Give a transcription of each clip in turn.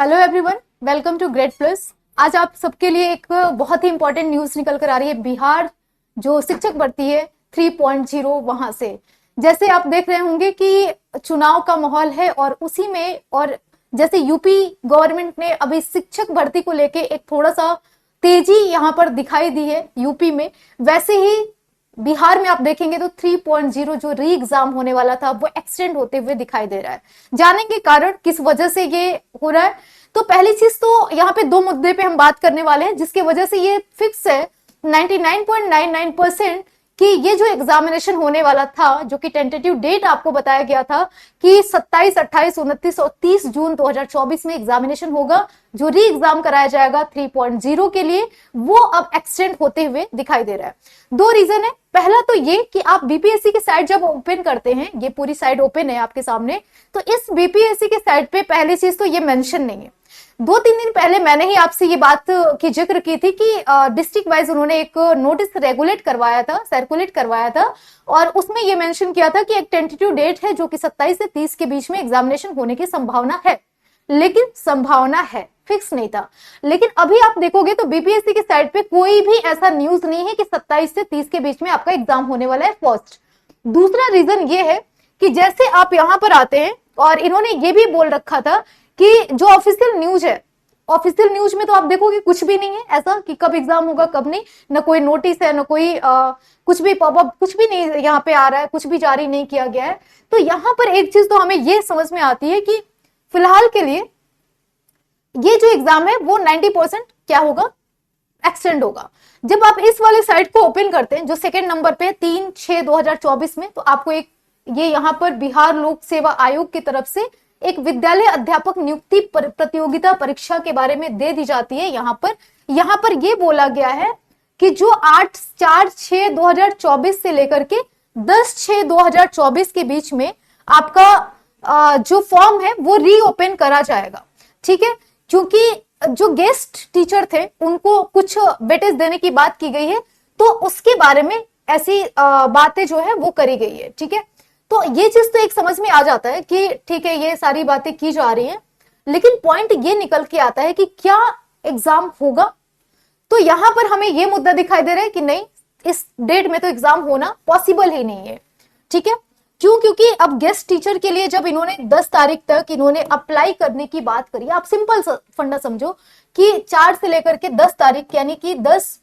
Hello everyone, welcome to grade plus. आज आप सबके लिए एक बहुत ही इंपॉर्टेंट न्यूज निकल कर आ रही है। बिहार जो शिक्षक भर्ती है 3.0 वहां से जैसे आप देख रहे होंगे कि चुनाव का माहौल है और उसी में और जैसे यूपी गवर्नमेंट ने अभी शिक्षक भर्ती को लेके एक थोड़ा सा तेजी यहां पर दिखाई दी है यूपी में, वैसे ही बिहार में आप देखेंगे तो 3.0 जो री एग्जाम होने वाला था वो एक्सटेंड होते हुए दिखाई दे रहा है। जानेंगे कारण किस वजह से ये हो रहा है। तो पहली चीज तो यहाँ पे दो मुद्दे पे हम बात करने वाले हैं जिसकी वजह से ये फिक्स है 99.99% कि ये जो एग्जामिनेशन होने वाला था, जो कि टेंटेटिव डेट आपको बताया गया था कि 27, 28, 29 और 30 जून 2024 में एग्जामिनेशन होगा, जो री एग्जाम कराया जाएगा 3.0 के लिए, वो अब एक्सटेंड होते हुए दिखाई दे रहा है। दो रीजन है। पहला तो ये कि आप बीपीएससी की साइट जब ओपन करते हैं, ये पूरी साइट ओपन है आपके सामने, तो इस बीपीएससी के साइट पे पहली चीज तो ये मेंशन नहीं है। 2-3 दिन पहले मैंने ही आपसे ये बात की जिक्र की थी कि डिस्ट्रिक्ट वाइज उन्होंने एक नोटिस सर्कुलेट करवाया था और उसमें ये मेंशन किया था कि एक टेंटेटिव डेट है जो कि 27 से 30 के बीच में एग्जामिनेशन होने की संभावना है, लेकिन संभावना है, फिक्स नहीं था। लेकिन अभी आप देखोगे तो बीपीएससी की साइट पे कोई भी ऐसा न्यूज नहीं है कि 27 से 30 के बीच में आपका एग्जाम होने वाला है, फर्स्ट। दूसरा रीजन ये है कि जैसे आप यहां पर आते हैं और इन्होंने ये भी बोल रखा था कि जो ऑफिशियल न्यूज है, ऑफिशियल न्यूज में तो आप देखोगे कुछ भी नहीं है ऐसा कि कब एग्जाम होगा कब नहीं, न कोई नोटिस है, न कोई कुछ भी पॉपअप, कुछ भी नहीं यहाँ पे आ रहा है, कुछ भी जारी नहीं किया गया है। तो यहाँ पर एक चीज तो हमें ये समझ में आती है कि फिलहाल के लिए ये जो एग्जाम है वो 90% क्या होगा, एक्सटेंड होगा। जब आप इस वाले साइट को ओपन करते हैं जो सेकंड नंबर पे 3/6/2024 में, तो आपको एक ये यहाँ पर बिहार लोक सेवा आयोग की तरफ से एक विद्यालय अध्यापक नियुक्ति प्रतियोगिता परीक्षा के बारे में दे दी जाती है। यहाँ पर ये बोला गया है कि जो 8/4/2024 से लेकर के 10/6/2024 के बीच में आपका जो फॉर्म है वो रीओपन करा जाएगा, ठीक है। क्योंकि जो गेस्ट टीचर थे उनको कुछ वेटेज देने की बात की गई है, तो उसके बारे में ऐसी बातें जो है वो करी गई है, ठीक है। तो ये चीज तो एक समझ में आ जाता है कि ठीक है ये सारी बातें की जा रही हैं, लेकिन पॉइंट ये निकल के आता है कि क्या एग्जाम होगा। तो यहां पर हमें ये मुद्दा दिखाई दे रहा है कि नहीं, इस डेट में तो एग्जाम होना पॉसिबल ही नहीं है, ठीक है। क्यों? क्योंकि अब गेस्ट टीचर के लिए जब इन्होंने 10 तारीख तक इन्होंने अप्लाई करने की बात करी, आप सिंपल फंडा समझो कि 4 से लेकर के 10 तारीख यानी कि 10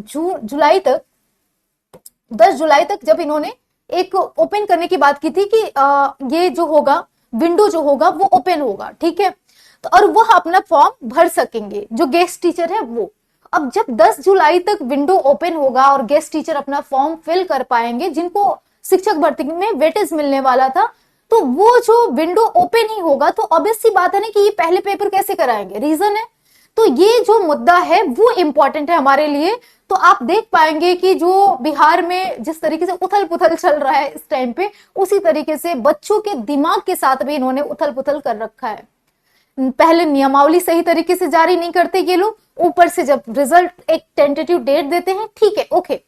जुलाई तक जब इन्होंने एक ओपन करने की बात की थी कि ये जो होगा विंडो जो होगा वो ओपन होगा, ठीक है। तो और वह अपना फॉर्म भर सकेंगे जो गेस्ट टीचर है वो। अब जब 10 जुलाई तक विंडो ओपन होगा और गेस्ट टीचर अपना फॉर्म फिल कर पाएंगे, जिनको शिक्षक भर्ती में वेटेज मिलने वाला था, तो वो जो विंडो ओपन ही होगा, तो ऑब्वियस सी बात है ना कि ये पहले पेपर कैसे कराएंगे, रीजन है। तो ये जो मुद्दा है वो इंपॉर्टेंट है हमारे लिए। तो आप देख पाएंगे कि जो बिहार में जिस तरीके से उथल पुथल चल रहा है इस टाइम पे, उसी तरीके से बच्चों के दिमाग के साथ भी इन्होंने उथल पुथल कर रखा है। पहले नियमावली सही तरीके से जारी नहीं करते ये लोग, ऊपर से जब रिजल्ट एक टेंटेटिव डेट देते हैं, ठीक है ओके,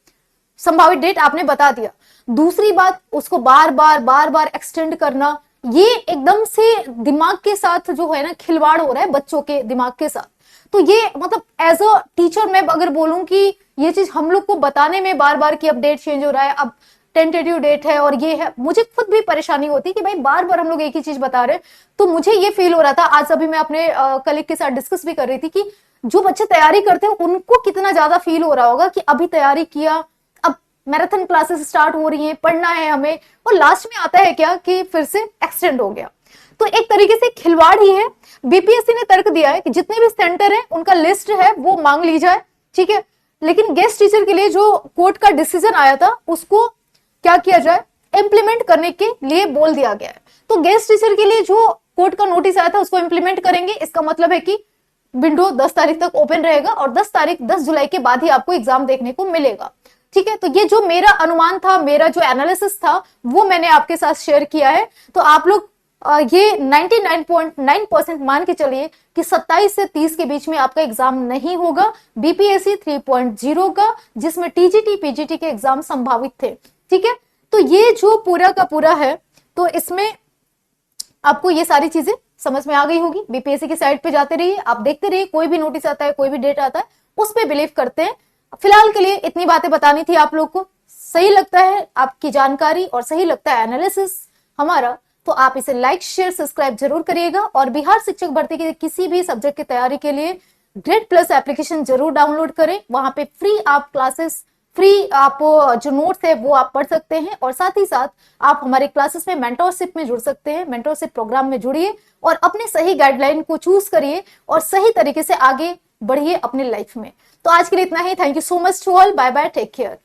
संभावित डेट आपने बता दिया। दूसरी बात, उसको बार बार एक्सटेंड करना, ये एकदम से दिमाग के साथ जो है ना खिलवाड़ हो रहा है बच्चों के दिमाग के साथ। तो ये मतलब एज अ टीचर मैं अगर बोलूं कि ये चीज हम लोग को बताने में बार बार कि अब डेट चेंज हो रहा है, अब टेंटेटिव डेट है और ये है, मुझे खुद भी परेशानी होती है कि भाई बार बार हम लोग एक ही चीज बता रहे हैं। तो मुझे ये फील हो रहा था, आज अभी मैं अपने कलीग के साथ डिस्कस भी कर रही थी कि जो बच्चे तैयारी करते हैं उनको कितना ज्यादा फील हो रहा होगा कि अभी तैयारी किया, अब मैराथन क्लासेस स्टार्ट हो रही है, पढ़ना है हमें, और लास्ट में आता है क्या कि फिर से एक्सटेंड हो गया। तो एक तरीके से खिलवाड़ ही है। बीपीएससी ने तर्क दिया है कि जितने भी सेंटर है उनका लिस्ट है वो मांग ली जाए, ठीक है। लेकिन गेस्ट टीचर के लिए जो कोर्ट का डिसीजन आया था उसको क्या किया जाए, इंप्लीमेंट करने के लिए बोल दिया गया है। तो गेस्ट टीचर के लिए जो कोर्ट का नोटिस आया था उसको इंप्लीमेंट करेंगे। इसका मतलब है कि विंडो 10 तारीख तक ओपन रहेगा और 10 जुलाई के बाद ही आपको एग्जाम देखने को मिलेगा, ठीक है। तो ये जो मेरा अनुमान था, मेरा जो एनालिसिस था, वो मैंने आपके साथ शेयर किया है। तो आप लोग ये 99.9% मान के चलिए कि 27 से 30 के बीच में आपका एग्जाम नहीं होगा बीपीएससी 3.0 का, जिसमें टीजीटी पीजीटी के एग्जाम संभावित थे, ठीक है। तो ये जो पूरा का पूरा है, तो इसमें आपको ये सारी चीजें समझ में आ गई होगी। बीपीएससी की साइट पे जाते रहिए, आप देखते रहिए, कोई भी नोटिस आता है, कोई भी डेट आता है, उस पर बिलीव करते हैं। फिलहाल के लिए इतनी बातें बतानी थी आप लोग को। सही लगता है आपकी जानकारी और सही लगता है एनालिसिस हमारा, तो आप इसे लाइक शेयर सब्सक्राइब जरूर करिएगा। और बिहार शिक्षक भर्ती के किसी भी सब्जेक्ट की तैयारी के लिए ग्रेड प्लस एप्लीकेशन जरूर डाउनलोड करें। वहां पे फ्री आप क्लासेस, फ्री आप जो नोट्स है वो आप पढ़ सकते हैं, और साथ ही साथ आप हमारे क्लासेस में मेंटरशिप में जुड़ सकते हैं। मेंटरशिप प्रोग्राम में जुड़िए और अपने सही गाइडलाइन को चूज करिए और सही तरीके से आगे बढ़िए अपने लाइफ में। तो आज के लिए इतना ही। Thank you so much to all. Bye bye, take care.